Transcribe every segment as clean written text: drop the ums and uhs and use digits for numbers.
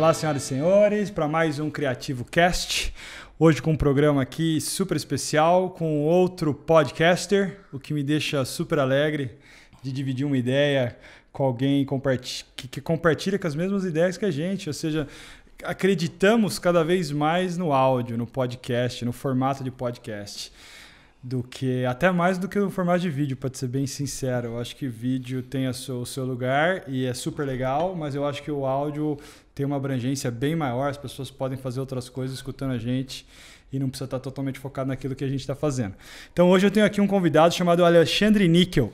Olá, senhoras e senhores, para mais um Criativo Cast. Hoje com um programa aqui super especial, com outro podcaster, o que me deixa super alegre de dividir uma ideia com alguém que compartilha com as mesmas ideias que a gente. Ou seja, acreditamos cada vez mais no áudio, no podcast, no formato de podcast. Até mais do que no formato de vídeo, para ser bem sincero. Eu acho que vídeo tem o seu lugar e é super legal, mas eu acho que o áudio tem uma abrangência bem maior, as pessoas podem fazer outras coisas escutando a gente e não precisa estar totalmente focado naquilo que a gente está fazendo. Então hoje eu tenho aqui um convidado chamado Alexandre Níquel.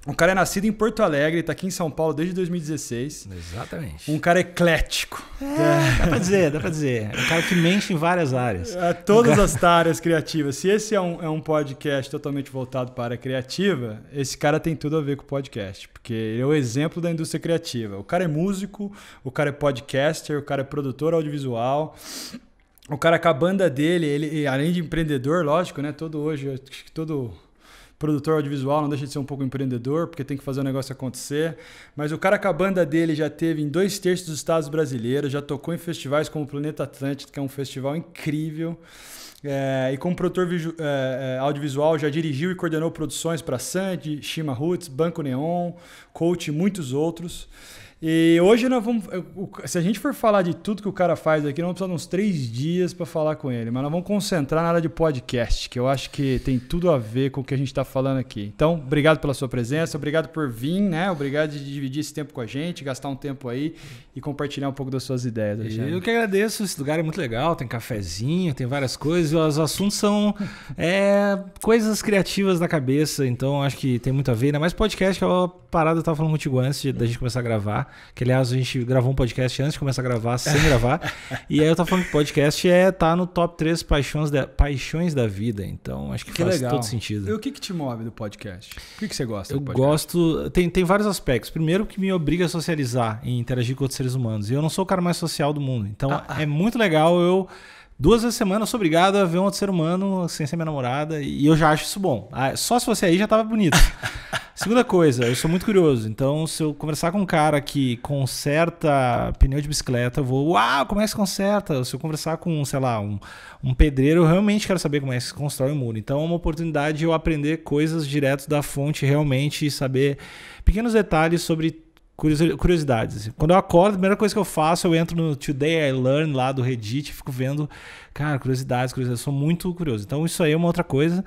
O cara é nascido em Porto Alegre, está aqui em São Paulo desde 2016. Exatamente. Um cara eclético. Dá pra dizer. É um cara que mente em várias áreas. Todas as áreas criativas. Se esse é um podcast totalmente voltado para a área criativa, esse cara tem tudo a ver com o podcast, porque ele é o exemplo da indústria criativa. O cara é músico, o cara é podcaster, o cara é produtor audiovisual. O cara com a banda dele, ele além de empreendedor, lógico, né? Acho que todo produtor audiovisual não deixa de ser um pouco empreendedor, porque tem que fazer o negócio acontecer. Mas o cara com a banda dele já teve em 2/3 dos estados brasileiros, já tocou em festivais como o Planeta Atlântico, que é um festival incrível. E como produtor audiovisual já dirigiu e coordenou produções para Sandy, Shima Roots, Banco Neon, Coach e muitos outros. E hoje nós vamos, se a gente for falar de tudo que o cara faz aqui, nós vamos precisar de uns 3 dias para falar com ele, mas nós vamos concentrar na área de podcast, que eu acho que tem tudo a ver com o que a gente está falando aqui. Então, obrigado pela sua presença, obrigado por vir, né? Obrigado de dividir esse tempo com a gente, gastar um tempo aí e compartilhar um pouco das suas ideias. Alexandre. Eu que agradeço, esse lugar é muito legal, tem cafezinho, tem várias coisas, os assuntos são coisas criativas da cabeça, então acho que tem muito a ver, ainda mais podcast, que é uma parada que eu estava falando contigo antes da gente começar a gravar. Que, aliás, a gente gravou um podcast antes de começar a gravar, sem gravar. E aí eu tava falando que podcast tá no top 3 paixões da vida. Então, acho que faz legal. Todo sentido. E o que te move do podcast? Por que você gosta do podcast? Eu gosto... Tem vários aspectos. Primeiro, que me obriga a socializar e interagir com outros seres humanos. E eu não sou o cara mais social do mundo. Então, é muito legal 2 vezes a semana eu sou obrigado a ver um outro ser humano sem ser minha namorada. E eu já acho isso bom. Só se fosse aí já tava bonito. Segunda coisa, eu sou muito curioso. Então, se eu conversar com um cara que conserta pneu de bicicleta, eu vou, uau, como é que se conserta? Se eu conversar com, sei lá, um pedreiro, eu realmente quero saber como é que se constrói um muro. Então, é uma oportunidade de eu aprender coisas direto da fonte realmente e saber pequenos detalhes sobre curiosidades. Quando eu acordo, a primeira coisa que eu faço, eu entro no Today I Learn lá do Reddit e fico vendo, cara, curiosidades. Eu sou muito curioso. Então, isso aí é uma outra coisa.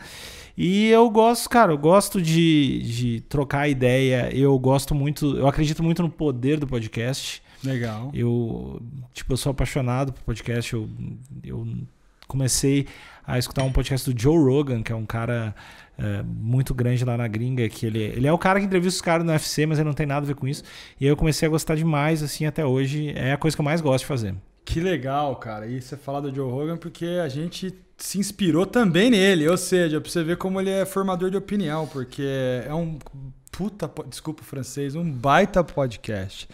E eu gosto de trocar ideia, eu acredito muito no poder do podcast. Legal. Eu sou apaixonado por podcast, eu comecei a escutar um podcast do Joe Rogan, que é um cara muito grande lá na gringa, que ele é o cara que entrevista os caras no UFC, mas ele não tem nada a ver com isso. E aí eu comecei a gostar demais, assim, até hoje, é a coisa que eu mais gosto de fazer. Que legal, cara. E você fala do Joe Rogan porque a gente se inspirou também nele. Ou seja, pra você ver como ele é formador de opinião, porque é um desculpa o francês, um baita podcast.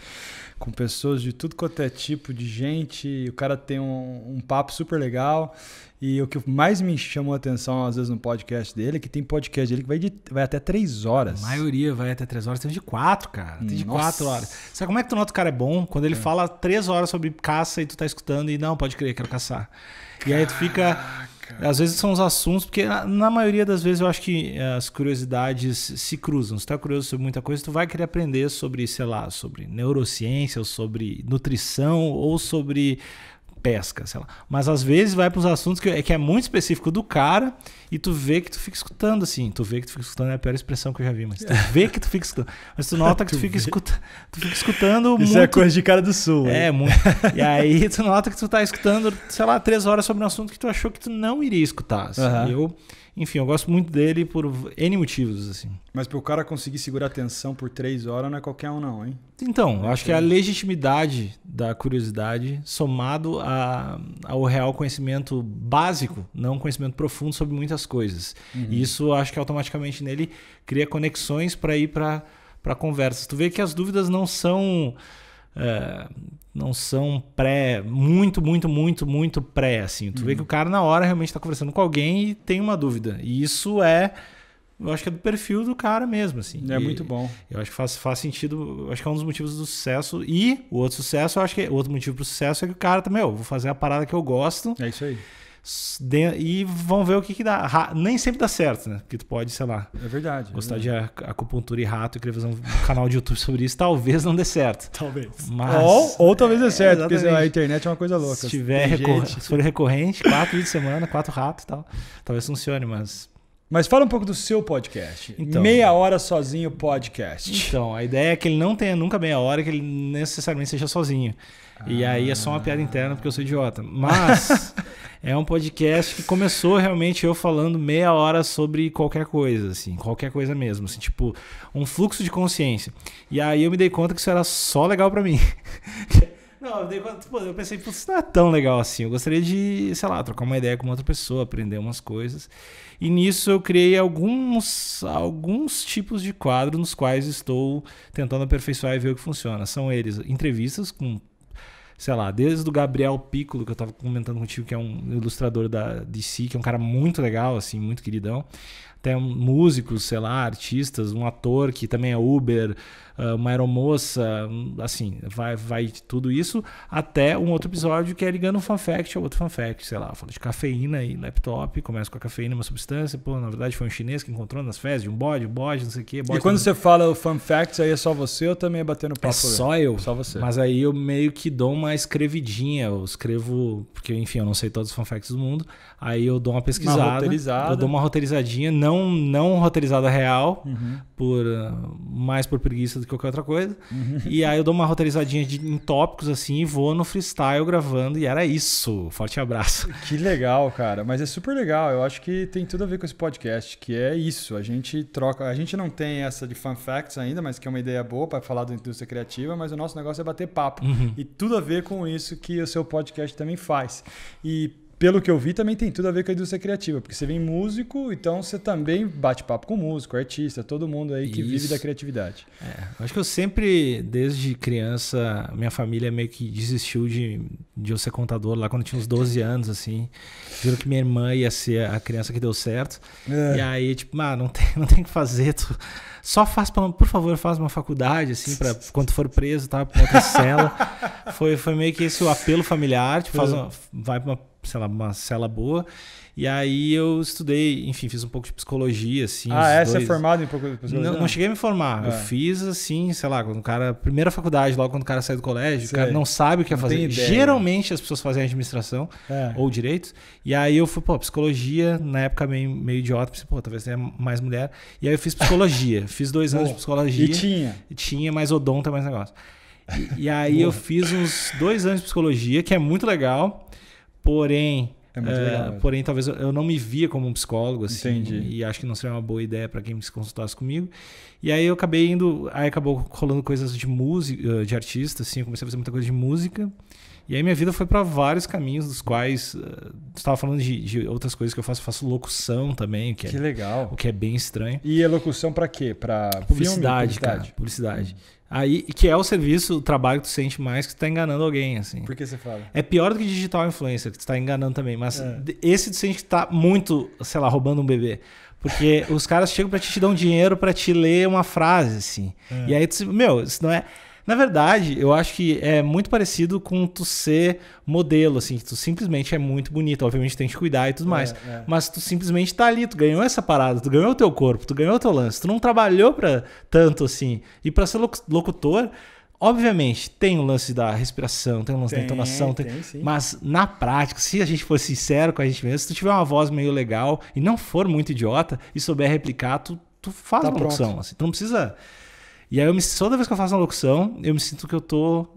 Com pessoas de tudo quanto é tipo de gente. O cara tem um papo super legal. E o que mais me chamou a atenção, às vezes, no podcast dele, é que tem podcast dele que vai até 3 horas. A maioria vai até 3 horas. Tem de 4, cara. Tem de 4 horas. Sabe como é que tu nota que o cara é bom? Quando ele fala 3 horas sobre caça e tu tá escutando e não, pode crer, quero caçar. E aí tu fica... Às vezes são os assuntos, porque na maioria das vezes eu acho que as curiosidades se cruzam. Se tu tá curioso sobre muita coisa, tu vai querer aprender sobre, sei lá, sobre neurociência, ou sobre nutrição, ou sobre pesca, sei lá. Mas às vezes vai para uns assuntos que é muito específico do cara e tu vê que tu fica escutando, assim. Tu vê que tu fica escutando é a pior expressão que eu já vi, mas tu vê que tu fica escutando. Mas tu nota que tu fica escutando muito. Isso é coisa de cara do sul. Muito. E aí tu nota que tu tá escutando, sei lá, 3 horas sobre um assunto que tu achou que tu não iria escutar. Assim. Enfim, eu gosto muito dele por N motivos, assim. Mas para o cara conseguir segurar a atenção por 3 horas não é qualquer um não, hein? Então, eu acho que é a legitimidade da curiosidade somado ao real conhecimento básico, não conhecimento profundo sobre muitas coisas. E isso, acho que automaticamente nele cria conexões para ir para conversas. Tu vê que as dúvidas não são muito pré, assim. Tu vê que o cara na hora realmente está conversando com alguém e tem uma dúvida. E isso é eu acho que é do perfil do cara mesmo, assim. É muito bom. Eu acho que faz sentido, eu acho que é um dos motivos do sucesso. E o outro sucesso, eu acho que o outro motivo pro sucesso é que o cara também, eu vou fazer a parada que eu gosto. É isso aí. E vão ver o que dá. Nem sempre dá certo, né? Porque tu pode, sei lá, é verdade, gostar de acupuntura e rato e querer fazer um canal de YouTube sobre isso, talvez não dê certo. Talvez. Mas, ou talvez dê certo, porque exatamente. a internet é uma coisa louca. Se for recorrente, 4 vídeos de semana, 4 ratos e tal, talvez funcione, mas... Mas fala um pouco do seu podcast. Então, Meia Hora Sozinho Podcast. Então, a ideia é que ele não tenha nunca meia hora, que ele necessariamente seja sozinho. E aí é só uma piada interna porque eu sou idiota. Mas é um podcast que começou realmente eu falando meia hora sobre qualquer coisa, assim, qualquer coisa mesmo, assim, tipo um fluxo de consciência. E aí eu me dei conta que isso era só legal pra mim. Não, eu pensei, putz, isso não é tão legal assim. Eu gostaria de, sei lá, trocar uma ideia com uma outra pessoa, aprender umas coisas. E nisso eu criei alguns tipos de quadros nos quais estou tentando aperfeiçoar e ver o que funciona. São eles entrevistas com, sei lá, desde o Gabriel Piccolo, que eu estava comentando contigo, que é um ilustrador da DC, que é um cara muito legal, assim, muito queridão. Até músicos, sei lá, artistas, um ator que também é Uber, uma aeromoça, assim, vai tudo isso, até um outro episódio que é ligando um fun fact ao outro fun fact, sei lá, fala de cafeína e laptop, começa com a cafeína, uma substância, pô, na verdade foi um chinês que encontrou nas fezes de um bode, não sei o quê. E quando você fala o fun facts, aí é só você ou também é batendo papo? É só eu. Só você. Mas aí eu meio que dou uma escrevidinha, eu escrevo, porque enfim, eu não sei todos os fun facts do mundo, aí eu dou uma pesquisada, uma roteirizada. Eu dou uma roteirizadinha, não roteirizada real, mais por preguiça do que qualquer outra coisa. E aí eu dou uma roteirizadinha em tópicos assim e vou no freestyle gravando e era isso. Forte abraço. Que legal, cara. Mas é super legal. Eu acho que tem tudo a ver com esse podcast, que é isso. A gente troca... A gente não tem essa de fun facts ainda, mas que é uma ideia boa para falar da indústria criativa, mas o nosso negócio é bater papo. E tudo a ver com isso que o seu podcast também faz. E pelo que eu vi, também tem tudo a ver com a indústria criativa, porque você vem músico, então você também bate papo com músico, artista, todo mundo aí que vive da criatividade. Acho que eu sempre, desde criança, minha família meio que desistiu de eu ser contador lá quando eu tinha uns 12 anos, assim. Viram que minha irmã ia ser a criança que deu certo. E aí, tipo, não tem o que fazer, só faz, por favor, faz uma faculdade, assim, pra quando for preso, tá? Pra outra cela. Foi meio que esse o apelo familiar, tipo, vai pra uma cela boa. E aí eu estudei, enfim, fiz um pouco de psicologia, assim. Você é formado em pouco de psicologia? Não cheguei a me formar. Eu fiz, assim, sei lá, quando o cara... Primeira faculdade, logo quando o cara sai do colégio, o cara não sabe o que é fazer. Geralmente as pessoas fazem administração ou direito. E aí eu fui, psicologia, na época meio idiota, pensei, talvez tenha mais mulher. E aí eu fiz psicologia. Fiz 2 anos de psicologia. E tinha mais odonto, mais negócio. E aí eu fiz uns 2 anos de psicologia, que é muito legal. Porém, talvez eu não me via como um psicólogo, assim. Entendi. E acho que não seria uma boa ideia para quem se consultasse comigo. E aí eu acabei acabou rolando coisas de música, de artista, assim. Eu comecei a fazer muita coisa de música. E aí minha vida foi para vários caminhos, dos quais você estava falando de outras coisas que eu faço locução também, que legal. O que é bem estranho. E a locução para quê? Para publicidade, cara. Publicidade. Aí, que é o trabalho que tu sente mais que tu tá enganando alguém, assim. Por que você fala? É pior do que digital influencer, que tu tá enganando também. Mas esse tu sente que tá muito, sei lá, roubando um bebê. Porque os caras chegam pra te dar um dinheiro pra te ler uma frase, assim. E aí tu... isso não é... Na verdade, eu acho que é muito parecido com tu ser modelo, assim, que tu simplesmente é muito bonito, obviamente tem que cuidar e tudo mais, mas tu simplesmente tá ali, tu ganhou essa parada, tu ganhou o teu corpo, tu ganhou o teu lance, tu não trabalhou pra tanto assim. E pra ser locutor, obviamente, tem o lance da respiração, tem o lance da entonação, mas na prática, se a gente for sincero com a gente mesmo, se tu tiver uma voz meio legal e não for muito idiota e souber replicar, tu faz uma locução, assim, tu não precisa... E aí toda vez que eu faço uma locução, eu me sinto que eu tô...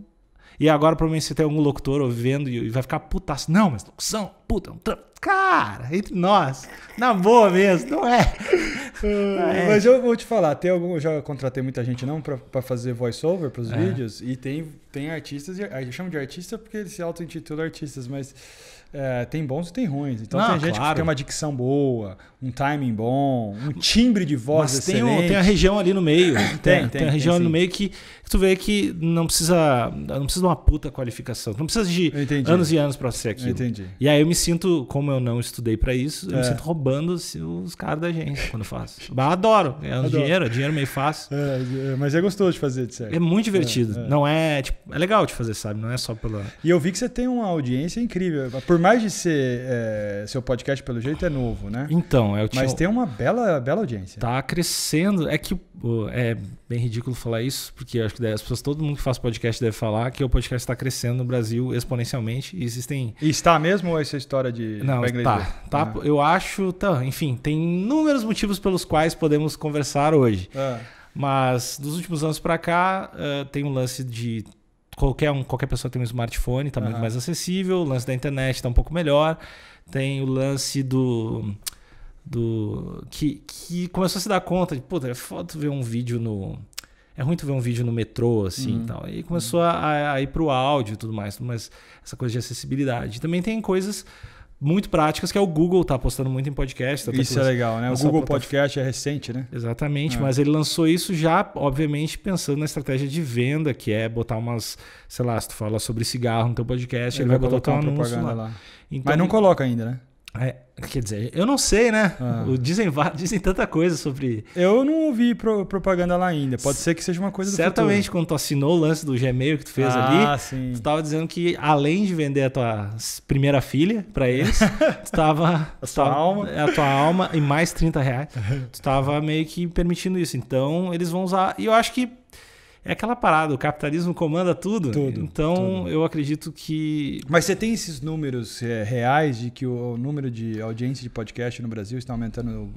E agora provavelmente você tem algum locutor ouvindo e vai ficar putaço. Não, mas locução, puta, é um trampo. Cara, entre nós, na boa mesmo, não é. Mas eu vou te falar, eu já contratei muita gente não para fazer voice-over para os vídeos e tem tem artistas, eu chamo de artista porque eles se auto-intitulam artistas, mas tem bons e tem ruins. Então tem gente que tem uma dicção boa, um timing bom, um timbre de voz excelente. Tem a região ali no meio. Tem a região ali no meio que tu vê que não precisa de uma puta qualificação. Não precisa de anos e anos pra ser aquilo. Entendi. E aí eu me sinto, como eu não estudei pra isso, eu me sinto roubando os caras da gente quando eu faço. Adoro. Dinheiro meio fácil. Mas é gostoso de fazer, de certo. É muito divertido. Não é, tipo, é legal de fazer, sabe? Não é só pela... E eu vi que você tem uma audiência incrível. Por mais de ser seu podcast, pelo jeito, é novo, né? Então, mas tem uma bela audiência. Tá crescendo. É que é bem ridículo falar isso, porque eu acho que as pessoas, todo mundo que faz podcast deve falar que o podcast está crescendo no Brasil exponencialmente. E existem... E está mesmo ou essa história de... Não, tá. Eu acho... Tá, enfim, tem inúmeros motivos pelos quais podemos conversar hoje. Mas dos últimos anos para cá, tem um lance de... Qualquer pessoa tem um smartphone, está muito mais acessível. O lance da internet está um pouco melhor. Tem o lance que começou a se dar conta de, puta, é foda tu ver um vídeo no... É ruim tu ver um vídeo no metrô, assim, e tal. E começou a ir pro áudio e tudo mais, mas essa coisa de acessibilidade. Também tem coisas muito práticas que é o Google tá apostando muito em podcast. Isso é legal, né? O Google Podcast é recente, né? Exatamente, mas ele lançou isso já, obviamente, pensando na estratégia de venda, que é botar umas, sei lá, se tu fala sobre cigarro no teu podcast, ele vai botar uma propaganda lá. Então, mas não coloca ainda, né? Quer dizer, eu não sei, né? Dizem tanta coisa sobre... Eu não ouvi propaganda lá ainda. Pode ser que seja uma coisa do Certamente, futuro. Quando tu assinou o lance do Gmail que tu fez ali, sim. tu tava dizendo que além de vender a tua primeira filha pra eles, tu tava... a tua alma e mais R$30. Tu tava meio que permitindo isso. Então, eles vão usar... E eu acho que é aquela parada, o capitalismo comanda tudo. Então, eu acredito que... Mas você tem esses números reais de que o número de audiência de podcast no Brasil está aumentando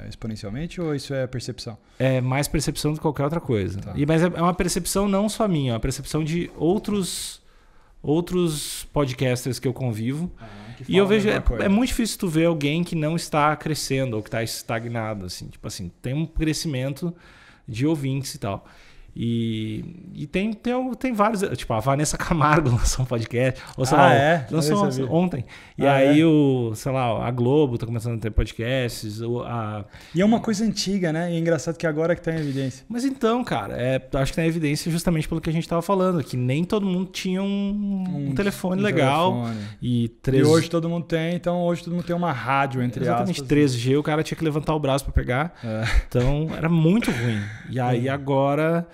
exponencialmente ou isso é percepção? É mais percepção do que qualquer outra coisa. Mas é uma percepção não só minha, é uma percepção de outros podcasters que eu convivo. E eu vejo, é muito difícil tu ver alguém que não está crescendo ou que está estagnado. Assim. Tipo assim, tem um crescimento de ouvintes e tal. E tem vários, tipo a Vanessa Camargo lançou um podcast, ou sei lá, lançou ontem. E aí a Globo tá começando a ter podcasts. E é uma coisa antiga, né? E é engraçado que agora que tá em evidência. Mas então, cara, acho que tá em evidência justamente pelo que a gente tava falando, que nem todo mundo tinha um telefone legal. E hoje todo mundo tem, então hoje todo mundo tem uma rádio, entre aspas. Exatamente, 3G, o cara tinha que levantar o braço para pegar. Então era muito ruim. E aí agora...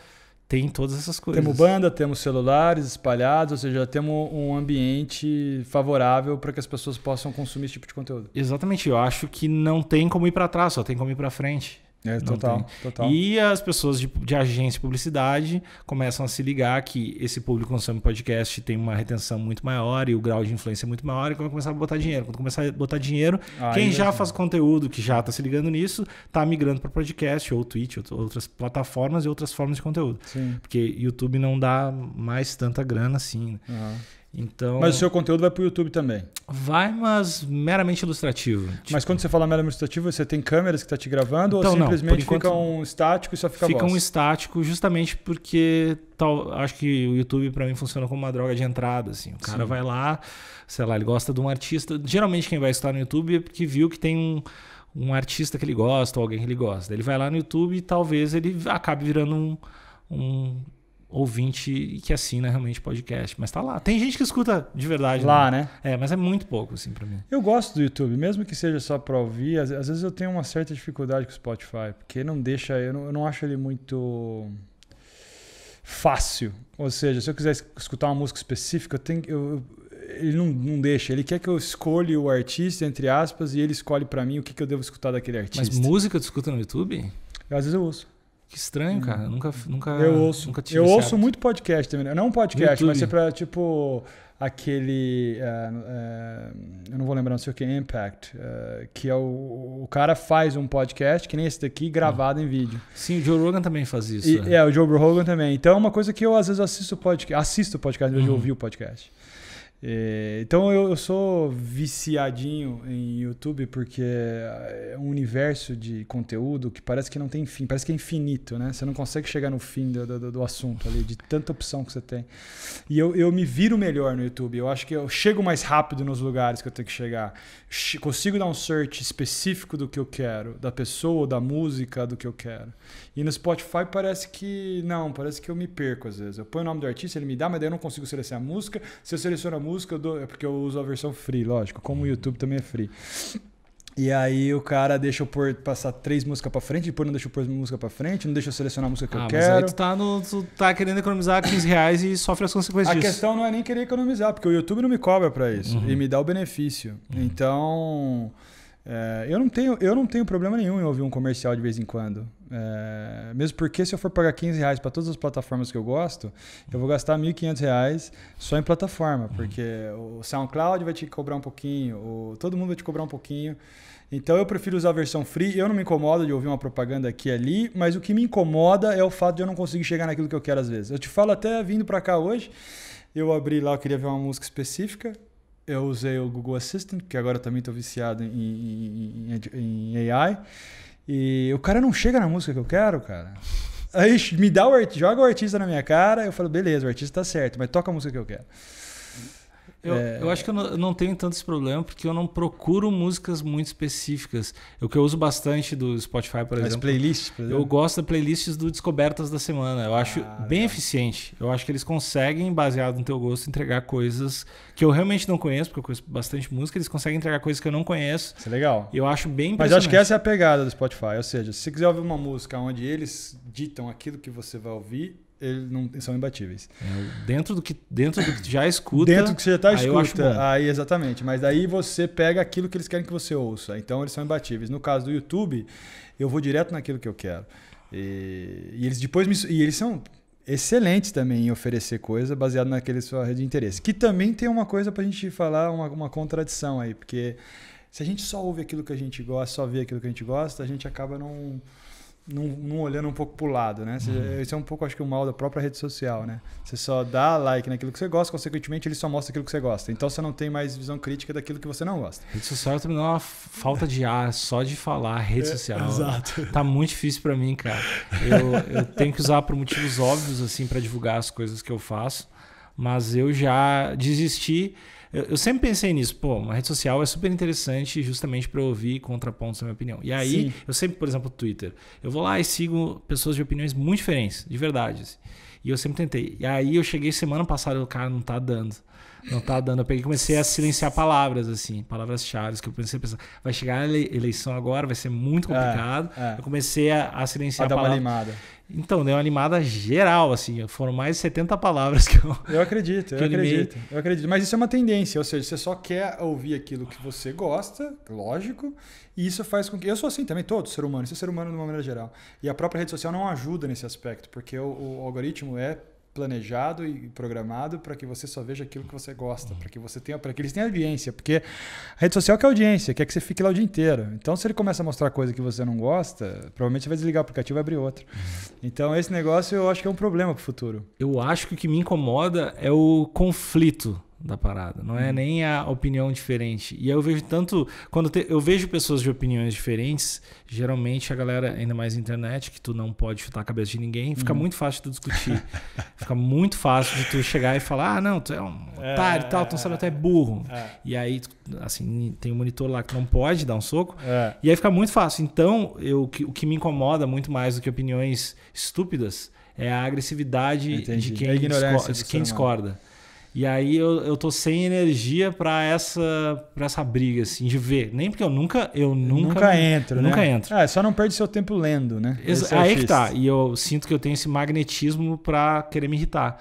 Tem todas essas coisas. Temos banda, temos celulares espalhados, ou seja, temos um ambiente favorável para que as pessoas possam consumir esse tipo de conteúdo. Exatamente. Eu acho que não tem como ir para trás, só tem como ir para frente. Total. E as pessoas de agência de publicidade começam a se ligar que esse público que consome podcast tem uma retenção muito maior e o grau de influência é muito maior e vai começar a botar dinheiro. Quando começar a botar dinheiro, quem já faz conteúdo, que já está se ligando nisso, está migrando para podcast ou Twitch, outras plataformas e outras formas de conteúdo. Sim. Porque YouTube não dá mais tanta grana assim. Então, mas o seu conteúdo vai para o YouTube também? Vai, mas meramente ilustrativo. Mas quando você fala meramente ilustrativo, você tem câmeras que estão te gravando ou simplesmente fica um estático e só fica a voz? Fica um estático justamente porque acho que o YouTube para mim funciona como uma droga de entrada. Assim. O cara vai lá, sei lá, ele gosta de um artista. Geralmente quem vai estar no YouTube é porque viu que tem um artista que ele gosta ou alguém que ele gosta. Ele vai lá no YouTube e talvez ele acabe virando um ouvinte que assina realmente podcast, mas tá lá. Tem gente que escuta de verdade. Lá, né? Mas é muito pouco, assim, pra mim. Eu gosto do YouTube, mesmo que seja só pra ouvir, às vezes eu tenho uma certa dificuldade com o Spotify, porque não deixa, eu não acho ele muito fácil. Ou seja, se eu quiser escutar uma música específica, ele não deixa. Ele quer que eu escolha o artista, entre aspas, e ele escolhe pra mim o que eu devo escutar daquele artista. Mas música tu escuta no YouTube? Às vezes eu ouço. Que estranho, cara. Nunca eu ouço. Nunca tive eu ouço muito podcast também. Não um podcast, mas é pra, tipo, aquele... eu não vou lembrar, não sei o que, Impact. Que é o cara faz um podcast, que nem esse daqui, gravado em vídeo. Sim, o Joe Rogan também faz isso. O Joe Rogan também. Então é uma coisa que eu, às vezes, assisto podcast em vez de ouvir o podcast. Então eu sou viciadinho em YouTube porque é um universo de conteúdo que parece que não tem fim, parece que é infinito, né? Você não consegue chegar no fim do assunto ali, de tanta opção que você tem. E eu me viro melhor no YouTube, eu acho que eu chego mais rápido nos lugares que eu tenho que chegar. Consigo dar um search específico do que eu quero, da pessoa, da música, do que eu quero. E no Spotify parece que eu me perco às vezes. Eu ponho o nome do artista, ele me dá, mas daí eu não consigo selecionar a música. Se eu seleciono a música, é porque eu uso a versão free, lógico, como o YouTube também é free. E aí o cara deixa eu passar 3 músicas pra frente, depois não deixa eu pôr música pra frente, não deixa eu selecionar a música que eu quero. Mas aí tu tá querendo economizar R$15 e sofre as consequências disso. A questão não é nem querer economizar, porque o YouTube não me cobra pra isso, e me dá o benefício. Então... eu não tenho problema nenhum em ouvir um comercial de vez em quando. Mesmo porque se eu for pagar R$15 para todas as plataformas que eu gosto, eu vou gastar R$1.500 só em plataforma, porque o SoundCloud vai te cobrar um pouquinho, todo mundo vai te cobrar um pouquinho. Então eu prefiro usar a versão free. Eu não me incomodo de ouvir uma propaganda aqui e ali, mas o que me incomoda é o fato de eu não conseguir chegar naquilo que eu quero às vezes. Eu te falo até vindo para cá hoje, eu abri lá, eu queria ver uma música específica. Eu usei o Google Assistant, que agora eu também estou viciado em AI. E o cara não chega na música que eu quero, cara. Aí joga o artista na minha cara, eu falo, beleza, o artista tá certo, mas toca a música que eu quero. Eu acho que eu não tenho tanto esse problema, porque eu não procuro músicas muito específicas. O que eu uso bastante do Spotify, por exemplo. As playlists, por exemplo. Eu gosto das playlists do Descobertas da Semana. Eu acho bem eficiente. Eu acho que eles conseguem, baseado no teu gosto, entregar coisas que eu realmente não conheço, porque eu conheço bastante música. Eles conseguem entregar coisas que eu não conheço. Isso é legal. Eu acho bem impressionante. Mas eu acho que essa é a pegada do Spotify. Ou seja, se você quiser ouvir uma música onde eles ditam aquilo que você vai ouvir, eles são imbatíveis. Dentro do que já escuta. Dentro do que você já está escuta. Eu acho bom. Aí, exatamente. Mas daí você pega aquilo que eles querem que você ouça. Então eles são imbatíveis. No caso do YouTube, eu vou direto naquilo que eu quero. E eles depois eles são excelentes também em oferecer coisa baseado naquele sua rede de interesse. Que também tem uma coisa pra gente falar, uma contradição aí. Porque se a gente só ouve aquilo que a gente gosta, só vê aquilo que a gente gosta, a gente acaba não olhando um pouco pro lado, né? Esse é um pouco, acho que, o mal da própria rede social, né? Você só dá like naquilo que você gosta, consequentemente ele só mostra aquilo que você gosta. Então você não tem mais visão crítica daquilo que você não gosta. Rede social também dá uma falta de ar só de falar rede social. Exato. Tá muito difícil pra mim, cara. Eu tenho que usar por motivos óbvios, assim, pra divulgar as coisas que eu faço, mas eu já desisti. Eu sempre pensei nisso, uma rede social é super interessante justamente para eu ouvir contrapontos na minha opinião. E aí, Sim. Eu sempre, por exemplo, o Twitter, eu vou lá e sigo pessoas de opiniões muito diferentes, de verdade. Assim. E eu sempre tentei. E aí eu cheguei semana passada e o cara não tá dando. Não tá dando. Eu peguei e comecei a silenciar palavras, assim, palavras-chave, que eu pensei, vai chegar a eleição agora, vai ser muito complicado. Eu comecei a silenciar palavras. Dar uma animada. Então, deu uma animada geral, assim. Foram mais de 70 palavras que eu... Eu acredito. Mas isso é uma tendência, ou seja, você só quer ouvir aquilo que você gosta, lógico, e isso faz com que... Eu sou assim também, todo ser humano, isso é ser humano de uma maneira geral. E a própria rede social não ajuda nesse aspecto, porque o algoritmo é planejado e programado para que você só veja aquilo que você gosta, para que eles tenham audiência, porque a rede social quer audiência, quer que você fique lá o dia inteiro. Então, se ele começa a mostrar coisa que você não gosta, provavelmente você vai desligar o aplicativo e abrir outro. Então, esse negócio eu acho que é um problema para o futuro. Eu acho que o que me incomoda é o conflito da parada, não é nem a opinião diferente. E eu vejo tanto, eu vejo pessoas de opiniões diferentes, geralmente a galera, ainda mais na internet, que tu não pode chutar a cabeça de ninguém, fica muito fácil de tu discutir. Fica muito fácil de tu chegar e falar, não, tu é um otário e tal, tu não sabe, tu é burro. E aí, assim, tem um monitor lá que não pode dar um soco, e aí fica muito fácil. Então, o que me incomoda muito mais do que opiniões estúpidas é a agressividade de quem discorda. E aí eu tô sem energia pra essa briga, assim, de ver. Nem porque eu nunca entro, né? Nunca entro. Só não perde seu tempo lendo, né? Aí que tá. E eu sinto que eu tenho esse magnetismo pra querer me irritar.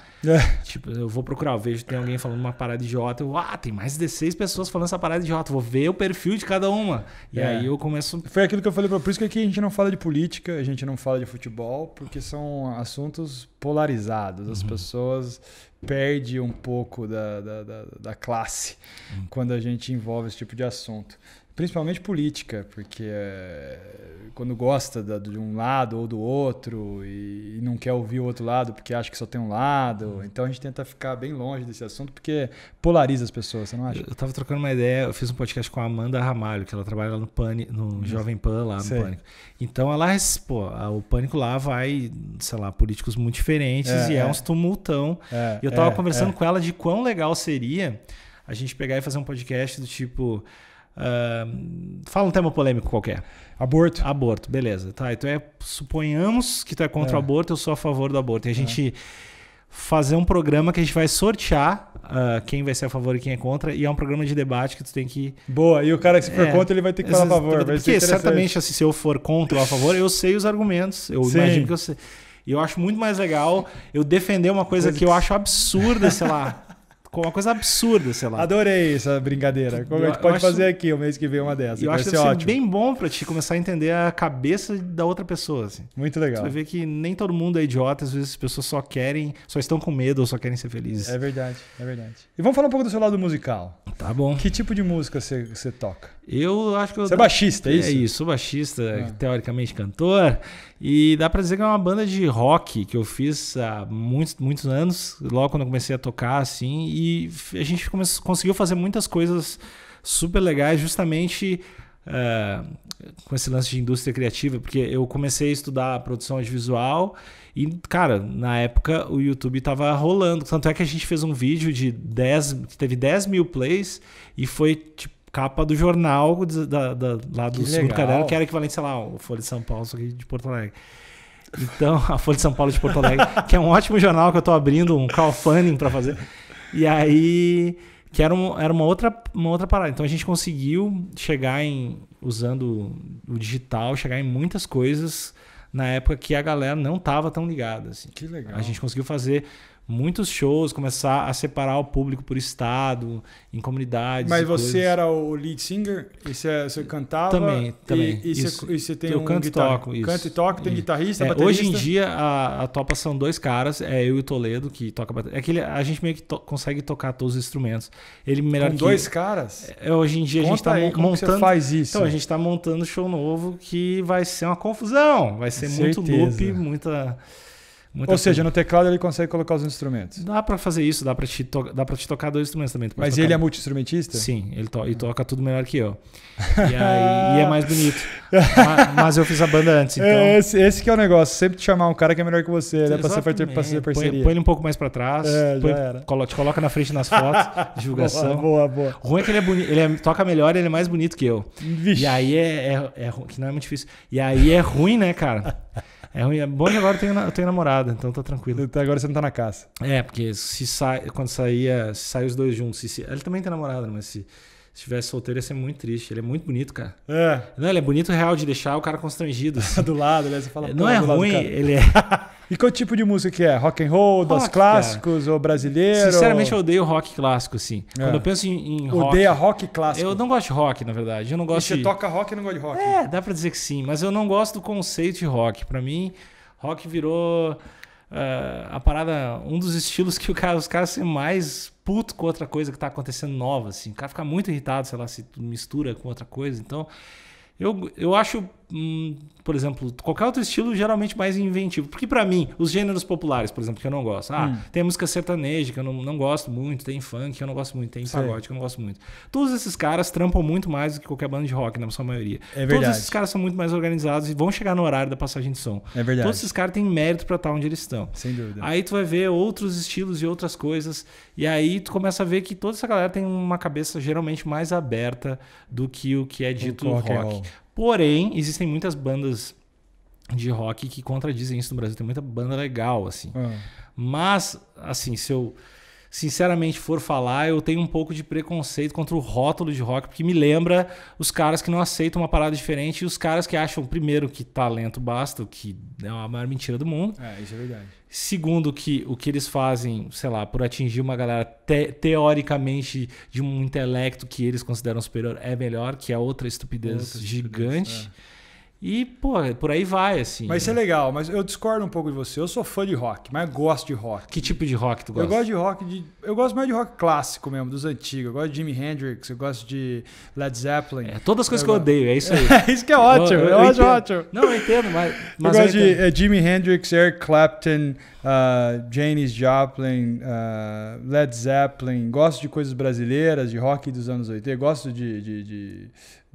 Tipo, eu vou procurar, eu vejo tem alguém falando uma parada idiota, tem mais de 16 pessoas falando essa parada idiota, vou ver o perfil de cada uma. E aí eu começo... Foi aquilo que eu falei, por isso que aqui a gente não fala de política, a gente não fala de futebol, porque são assuntos polarizados. As pessoas perdem um pouco da classe quando a gente envolve esse tipo de assunto. Principalmente política, porque quando gosta de um lado ou do outro e não quer ouvir o outro lado porque acha que só tem um lado. Então a gente tenta ficar bem longe desse assunto porque polariza as pessoas, você não acha? Eu tava trocando uma ideia, eu fiz um podcast com a Amanda Ramalho, que ela trabalha lá no Pânico, no Jovem Pan, lá no Pânico. Então ela, o Pânico lá vai, sei lá, políticos muito diferentes e é uns tumultão. E eu tava conversando com ela de quão legal seria a gente pegar e fazer um podcast do tipo... fala um tema polêmico qualquer. Aborto, beleza. Tá, então suponhamos que tu é contra o aborto, eu sou a favor do aborto. E a gente fazer um programa que a gente vai sortear quem vai ser a favor e quem é contra, e é um programa de debate que tu tem que... Boa, e o cara que se for contra, ele vai ter que falar a favor. Porque certamente, assim, se eu for contra ou a favor, eu sei os argumentos, eu imagino que eu sei. E eu acho muito mais legal eu defender uma coisa que eu acho absurda, sei lá... Uma coisa absurda, sei lá. Adorei essa brincadeira. Como a gente pode fazer aqui o mês que vem uma dessas. Eu acho que vai ser bem bom pra te começar a entender a cabeça da outra pessoa. Assim. Muito legal. Você vai ver que nem todo mundo é idiota, às vezes as pessoas só estão com medo ou só querem ser felizes. É verdade. E vamos falar um pouco do seu lado musical. Tá bom. Que tipo de música você toca? Eu acho que Você é baixista, é isso? É isso, sou baixista, teoricamente cantor. E dá pra dizer que é uma banda de rock que eu fiz há muitos anos, logo quando eu comecei a tocar, assim. E a gente conseguiu fazer muitas coisas super legais, justamente com esse lance de indústria criativa, porque eu comecei a estudar produção audiovisual e, cara, na época o YouTube tava rolando. Tanto é que a gente fez um vídeo que teve 10 mil plays e foi, tipo, capa do jornal lá do Segundo Caderno, que era equivalente, sei lá, o Folha de São Paulo, só que de Porto Alegre. Então, a Folha de São Paulo de Porto Alegre, que é um ótimo jornal que eu tô abrindo um crowdfunding para fazer. E aí, que era uma outra parada. Então a gente conseguiu chegar usando o digital, chegar em muitas coisas na época que a galera não tava tão ligada. Assim. Que legal. A gente conseguiu fazer muitos shows, começar a separar o público por estado, em comunidades. Mas você era o lead singer? E você cantava? Também. E você tem eu canto e toco. Isso. Canta e toca, tem guitarrista, baterista? Hoje em dia a topa são 2 caras, eu e o Toledo, que toca bateria. É que a gente meio que consegue tocar todos os instrumentos. Ele melhor com 2 caras? Hoje em dia a gente tá montando. Você faz isso? Então a gente tá montando show novo que vai ser uma confusão. Vai ser muito loop, muita Ou seja, no teclado ele consegue colocar os instrumentos. Dá pra fazer isso, dá pra te tocar 2 instrumentos também. Mas ele é multi-instrumentista? Sim, ele toca tudo melhor que eu. E é mais bonito. Mas eu fiz a banda antes, então... Esse que é o negócio, sempre te chamar um cara que é melhor que você, né? Pra ser parceria. Põe ele um pouco mais pra trás, te coloca na frente nas fotos, divulgação. Boa. O ruim é que ele é bonito, toca melhor e ele é mais bonito que eu. Vixe. E aí que não é muito difícil. E aí é ruim, né, cara? É ruim. É bom que agora eu tenho namorada, então tá tranquilo. Então agora você não tá na caça. Porque quando sai os 2 juntos. Ele também tem namorada, mas se estivesse solteiro ia ser muito triste. Ele é muito bonito, cara. Não, ele é bonito real de deixar o cara constrangido. Assim. Do lado, né? Você fala, não é ruim, ele é... E qual tipo de música que é? Rock and roll, dos clássicos, cara. Ou brasileiro? Sinceramente, eu odeio rock clássico, assim. Quando eu penso em rock... Odeia rock clássico? Eu não gosto de rock, na verdade. Eu não gosto você toca rock e não gosta de rock? Dá pra dizer que sim. Mas eu não gosto do conceito de rock. Pra mim, rock virou a parada... Um dos estilos que os caras são mais puto com outra coisa que tá acontecendo nova, assim. O cara fica muito irritado, sei lá, se mistura com outra coisa. Então... Eu acho, por exemplo, qualquer outro estilo geralmente mais inventivo. Porque pra mim, os gêneros populares, por exemplo, que eu não gosto. Tem música sertaneja que eu não gosto muito, tem funk que eu não gosto muito, tem pagode que eu não gosto muito. Todos esses caras trampam muito mais do que qualquer banda de rock, na sua maioria. É verdade. Todos esses caras são muito mais organizados e vão chegar no horário da passagem de som. É verdade. Todos esses caras têm mérito pra estar onde eles estão. Sem dúvida. Aí tu vai ver outros estilos e outras coisas. E aí tu começa a ver que toda essa galera tem uma cabeça geralmente mais aberta do que o que é dito rock. Porém, existem muitas bandas de rock que contradizem isso no Brasil. Tem muita banda legal, assim. Mas, assim, se eu sinceramente for falar, eu tenho um pouco de preconceito contra o rótulo de rock, porque me lembra os caras que não aceitam uma parada diferente e os caras que acham, primeiro, que talento basta, o que é a maior mentira do mundo. Isso é verdade. Segundo, que o que eles fazem, sei lá, por atingir uma galera teoricamente de um intelecto que eles consideram superior é melhor, que é outra estupidez gigante. E, pô, por aí vai, assim. Mas isso é legal, mas eu discordo um pouco de você. Eu sou fã de rock, mas gosto de rock. Que tipo de rock tu gosta? Eu gosto de rock eu gosto mais de rock clássico mesmo, dos antigos. Eu gosto de Jimi Hendrix, eu gosto de Led Zeppelin. Todas as coisas que eu odeio, é isso aí. Isso que é ótimo, eu acho ótimo. Não, eu entendo, mas eu gosto de Jimi Hendrix, Eric Clapton, Janis Joplin, Led Zeppelin. Gosto de coisas brasileiras, de rock dos anos 80. Gosto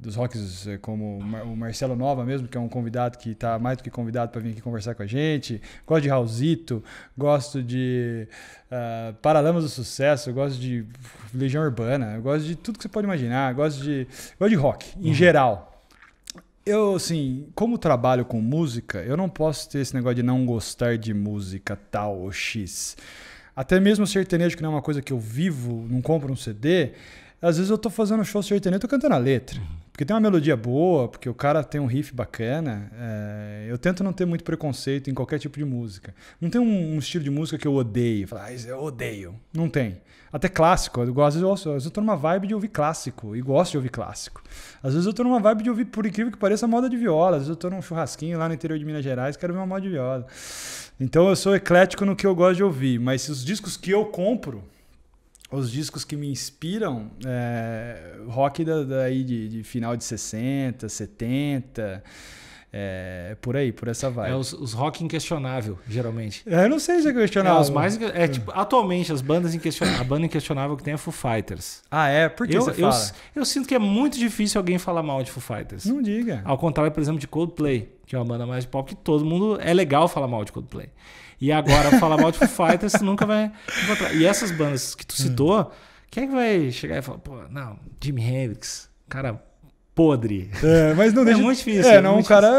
dos rocks como o Marcelo Nova mesmo, que é um convidado que está mais do que convidado para vir aqui conversar com a gente. Gosto de Raulzito, gosto de Paralamas do Sucesso, gosto de Legião Urbana, eu gosto de tudo que você pode imaginar, gosto de rock, em geral. Eu, assim, como trabalho com música, eu não posso ter esse negócio de não gostar de música tal ou X. Até mesmo o sertanejo, que não é uma coisa que eu vivo, não compro um CD, às vezes eu tô fazendo show sertanejo e tô cantando a letra. Porque tem uma melodia boa, porque o cara tem um riff bacana. Eu tento não ter muito preconceito em qualquer tipo de música. Não tem um estilo de música que eu odeio. Eu odeio. Não tem. Até clássico. Às vezes eu tô numa vibe de ouvir clássico e gosto de ouvir clássico. Às vezes eu tô numa vibe de ouvir, por incrível que pareça, moda de viola. Às vezes eu tô num churrasquinho lá no interior de Minas Gerais e quero ver uma moda de viola. Então eu sou eclético no que eu gosto de ouvir. Mas os discos que eu compro, os discos que me inspiram, rock daí de final de 60, 70, por aí, por essa vibe. Os rock inquestionável, geralmente. Eu não sei se é questionável. Os mais, tipo, atualmente, as bandas inquestionáveis, a banda inquestionável que tem é Foo Fighters. Por que você fala? Eu sinto que é muito difícil alguém falar mal de Foo Fighters. Não diga. Ao contrário, por exemplo, de Coldplay, que é uma banda mais de pop, que todo mundo... É legal falar mal de Coldplay. E agora, falar mal de Foo Fighters, você nunca vai encontrar. E essas bandas que tu citou, quem é que vai chegar e falar, pô, não, Jimi Hendrix, cara podre. Mas não deixa... É muito difícil. Um cara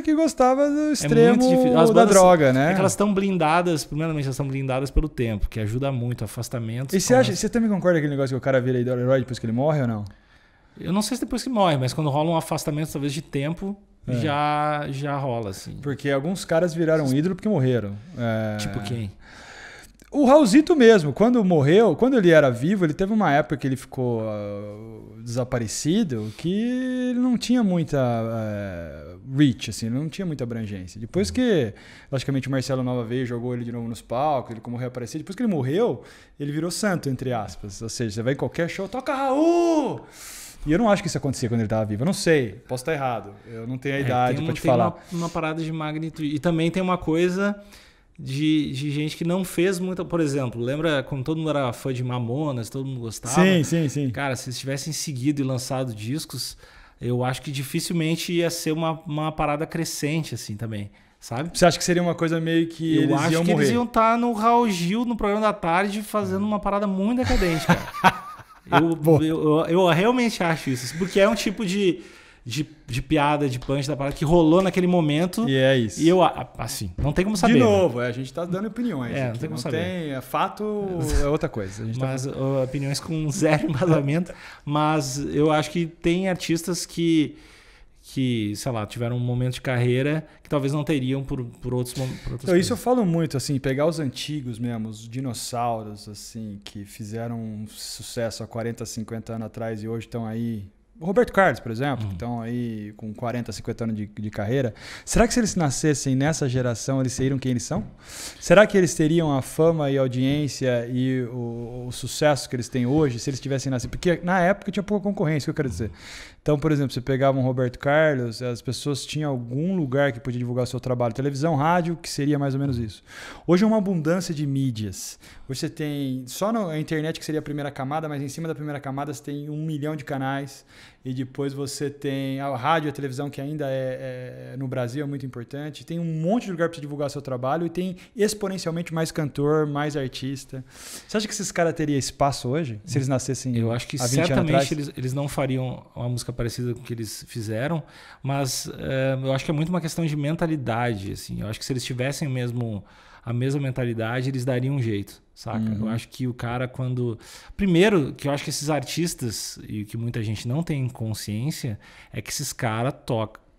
que gostava do extremo da droga, né? É que elas estão blindadas, primeiramente, elas estão blindadas pelo tempo, que ajuda muito, afastamento. E você também concorda com aquele negócio que o cara vira herói depois que ele morre ou não? Eu não sei se depois que morre, mas quando rola um afastamento, talvez, de tempo... Já rola, assim. Porque alguns caras viraram ídolo porque morreram. Tipo quem? O Raulzito mesmo, quando morreu, quando ele era vivo, ele teve uma época que ele ficou desaparecido, que ele não tinha muita reach, assim, não tinha muita abrangência. Depois que, logicamente, o Marcelo Nova veio, jogou ele de novo nos palcos, ele como reapareceu, depois que ele morreu, ele virou santo, entre aspas. Ou seja, você vai em qualquer show, toca Raul! E eu não acho que isso acontecia quando ele estava vivo. Eu não sei, posso estar errado. Eu não tenho a idade para te falar. Tem uma parada de magnitude. E também tem uma coisa de gente que não fez muita... Por exemplo, lembra quando todo mundo era fã de Mamonas, todo mundo gostava? Sim. Cara, se eles tivessem seguido e lançado discos, eu acho que dificilmente ia ser uma parada crescente assim também. Sabe? Você acha que seria uma coisa meio que eles iam morrer? Eu acho que eles iam estar no Raul Gil, no programa da tarde, fazendo uma parada muito decadente, cara. Eu realmente acho isso. Porque é um tipo de piada, de punch da parada que rolou naquele momento. E é isso. E eu, assim, não tem como saber. De novo, a gente tá dando opiniões. Não tem como saber. Fato é outra coisa. Mas opiniões com zero embasamento. Mas eu acho que tem artistas que, sei lá, tiveram um momento de carreira que talvez não teriam por outros momentos. Então, isso eu falo muito, assim, pegar os antigos mesmo, os dinossauros, assim, que fizeram um sucesso há 40, 50 anos atrás e hoje estão aí... O Roberto Carlos, por exemplo, que estão aí com 40, 50 anos de carreira. Será que se eles nascessem nessa geração, eles seriam quem eles são? Será que eles teriam a fama e a audiência e o sucesso que eles têm hoje se eles tivessem nascido? Porque na época tinha pouca concorrência, o que eu quero dizer. Então, por exemplo, você pegava um Roberto Carlos, as pessoas tinham algum lugar que podia divulgar o seu trabalho. Televisão, rádio, que seria mais ou menos isso. Hoje é uma abundância de mídias. Hoje você tem só a internet, que seria a primeira camada, mas em cima da primeira camada você tem 1 milhão de canais. E depois você tem a rádio e a televisão, que ainda no Brasil é muito importante. Tem um monte de lugar para você divulgar seu trabalho e tem exponencialmente mais cantor, mais artista. Você acha que esses caras teriam espaço hoje? Se eles nascessem há 20 anos atrás? Eu acho que certamente eles não fariam uma música parecida com o que eles fizeram, mas eu acho que é muito uma questão de mentalidade. Assim. Eu acho que se eles tivessem mesmo a mesma mentalidade, eles dariam um jeito, saca? Eu acho que o cara quando... Primeiro, que eu acho que esses artistas, e que muita gente não tem consciência, é que esses caras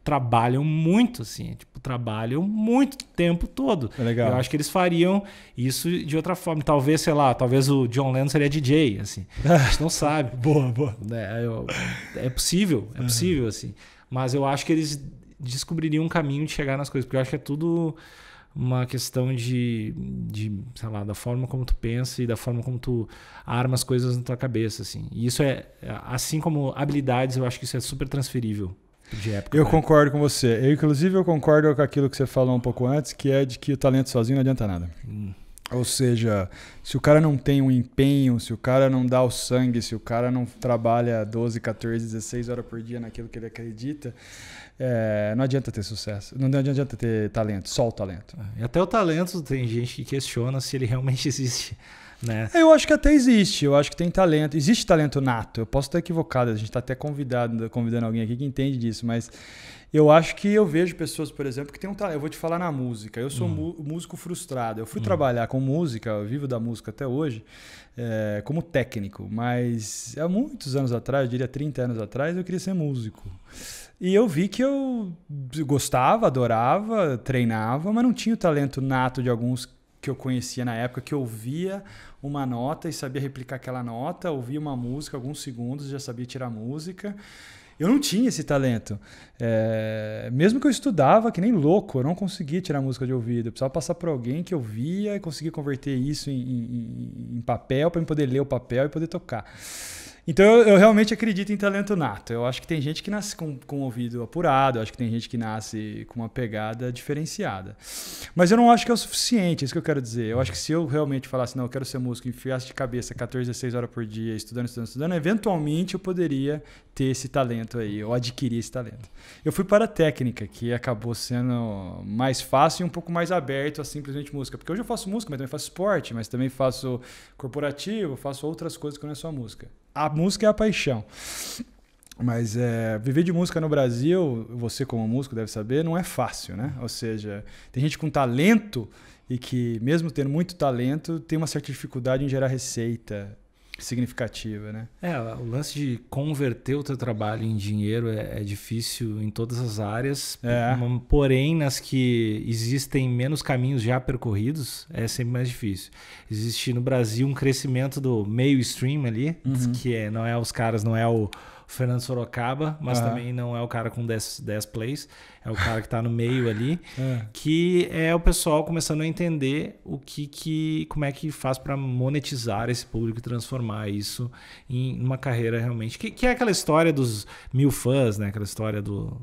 trabalham muito, assim, trabalham muito o tempo todo. É legal. Eu acho que eles fariam isso de outra forma. Talvez, sei lá, o John Lennon seria DJ, assim. A gente não sabe. Boa. É possível, assim. Mas eu acho que eles descobriria um caminho de chegar nas coisas, porque eu acho que é tudo uma questão de, sei lá, da forma como tu pensa e da forma como tu arma as coisas na tua cabeça, assim. E isso assim como habilidades, eu acho que isso é super transferível de época. Eu concordo com você. Inclusive, eu concordo com aquilo que você falou um pouco antes, que é de que o talento sozinho não adianta nada. Ou seja, se o cara não tem um empenho, se o cara não dá o sangue, se o cara não trabalha 12, 14, 16 horas por dia naquilo que ele acredita, não adianta ter sucesso. Não adianta ter talento, só o talento. E até o talento, tem gente que questiona se ele realmente existe, né? Eu acho que até existe. Eu acho que tem talento. Existe talento nato. Eu posso estar equivocado. A gente está até convidando alguém aqui que entende disso, mas eu acho que eu vejo pessoas, por exemplo, que tem um talento. Eu vou te falar na música. Eu sou músico frustrado. Eu fui trabalhar com música, eu vivo da música até hoje, como técnico. Mas há muitos anos atrás, eu diria 30 anos atrás, eu queria ser músico. E eu vi que eu gostava, adorava, treinava, mas não tinha o talento nato de alguns que eu conhecia na época, que eu ouvia uma nota e sabia replicar aquela nota, ouvia uma música, alguns segundos, já sabia tirar música. Eu não tinha esse talento. Mesmo que eu estudava, que nem louco, eu não conseguia tirar música de ouvido. Eu precisava passar por alguém que eu via e conseguia converter isso em papel para eu poder ler o papel e poder tocar. Então eu realmente acredito em talento nato. Eu acho que tem gente que nasce com o ouvido apurado, eu acho que tem gente que nasce com uma pegada diferenciada. Mas eu não acho que é o suficiente, é isso que eu quero dizer. Eu acho que se eu realmente falasse, não, eu quero ser músico, enfiasse de cabeça 14, 16 horas por dia, estudando, eventualmente eu poderia ter esse talento aí, ou adquirir esse talento. Eu fui para a técnica, que acabou sendo mais fácil e um pouco mais aberto a simplesmente música. Porque hoje eu faço música, mas também faço esporte, mas também faço corporativo, faço outras coisas que não é só música. A música é a paixão. Mas viver de música no Brasil, você como músico deve saber, não é fácil, né? Ou seja, tem gente com talento e que, mesmo tendo muito talento, tem uma certa dificuldade em gerar receita significativa, né? O lance de converter o teu trabalho em dinheiro é difícil em todas as áreas, porém nas que existem menos caminhos já percorridos, é sempre mais difícil. Existe no Brasil um crescimento do meio stream ali, que não é os caras, não é o Fernando Sorocaba, mas também não é o cara com 10 plays, é o cara que está no meio ali, que é o pessoal começando a entender como é que faz para monetizar esse público e transformar isso em uma carreira realmente. Que é aquela história dos 1000 fãs, né? Aquela história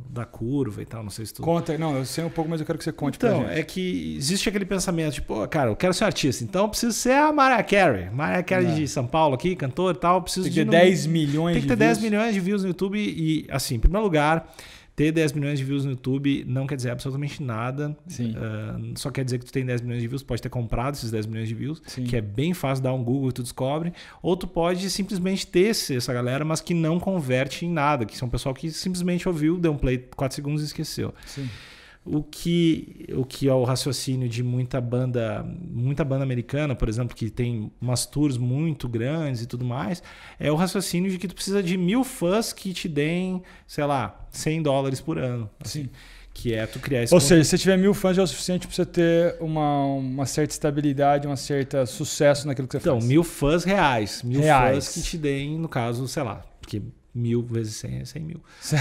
da curva e tal, não sei se tu... Conta, não, eu sei um pouco, mas eu quero que você conte pra gente. Então, é que existe aquele pensamento, tipo, cara, eu quero ser artista, então eu preciso ser a Mariah Carey. Mariah Carey de São Paulo aqui, cantor e tal, preciso tem que ter 10 milhões de views. Tem que ter 10 milhões de views no YouTube e, assim, em primeiro lugar, ter 10 milhões de views no YouTube não quer dizer absolutamente nada. Sim. Só quer dizer que tu tem 10 milhões de views, pode ter comprado esses 10 milhões de views, Sim. que é bem fácil, dar um Google e tu descobre. Ou tu pode simplesmente ter essa galera, mas que não converte em nada, que são o pessoal que simplesmente ouviu, deu um play 4 segundos e esqueceu. Sim. O que é o raciocínio de muita banda americana, por exemplo, que tem umas tours muito grandes e tudo mais, é o raciocínio de que tu precisa de 1000 fãs que te deem, sei lá, $100 por ano. Assim, Sim. Que é tu criar esse... Ou seja, se você tiver 1000 fãs já é o suficiente para você ter uma certa estabilidade, um certo sucesso naquilo que você faz. Então, 1000 fãs reais. 1000 fãs que te deem, no caso, sei lá, porque 1000 vezes 100 é 100 mil. Se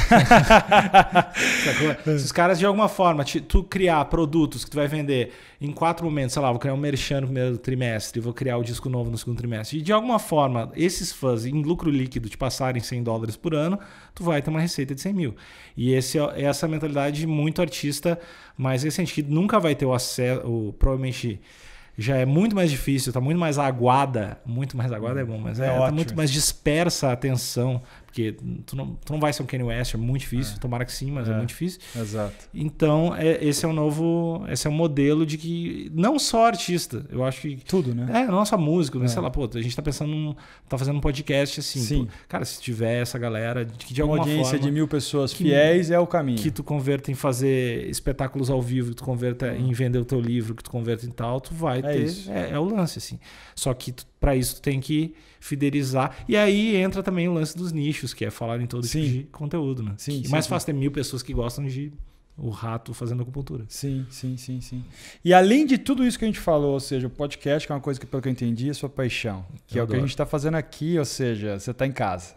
os caras de alguma forma tu criar produtos que tu vai vender em 4 momentos, sei lá, vou criar um merchan no primeiro trimestre, vou criar o disco novo no segundo trimestre, e de alguma forma esses fãs em lucro líquido te passarem $100 por ano, tu vai ter uma receita de 100 mil. E essa mentalidade muito artista mais recente, que nunca vai ter o acesso, provavelmente já é muito mais difícil, está muito mais aguada é bom, mas tá muito mais dispersa a atenção, porque tu não vai ser um Kanye West, é muito difícil, tomara que sim, mas é muito difícil. Exato. Então, esse é um modelo de que, não só artista, eu acho que... Tudo, né? Não só músico, né? Sei lá, a gente tá pensando, tá fazendo um podcast assim, sim. Cara, se tiver essa galera, que de alguma audiência forma... de 1000 pessoas fiéis é o caminho. Que tu converta em fazer espetáculos ao vivo, que tu converta em vender o teu livro, que tu converta em tal, tu vai ter... Isso. É o lance, assim. Só que para isso tu tem que fidelizar. E aí entra também o lance dos nichos, que é falar em todo tipo de conteúdo, né? Sim, é mais fácil ter 1000 pessoas que gostam de o rato fazendo acupuntura. Sim. E além de tudo isso que a gente falou, ou seja, o podcast, que é uma coisa que, pelo que eu entendi, é sua paixão. Que é o que a gente está fazendo aqui, ou seja, você está em casa.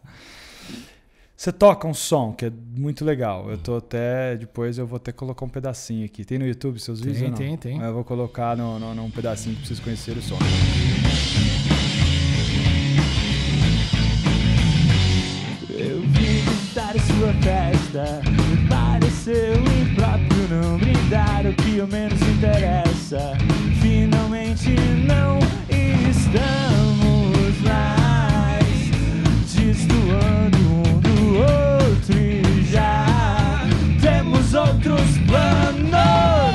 Você toca um som que é muito legal. Eu tô até... Depois eu vou até colocar um pedacinho aqui. Tem no YouTube seus vídeos ou não? Tem. Eu vou colocar num pedacinho que vocês conhecerem o som. Eu vim visitar a sua festa, me pareceu impróprio não brindar o que ao menos interessa. Finalmente não estamos mais destoando um do outro e já temos outros planos.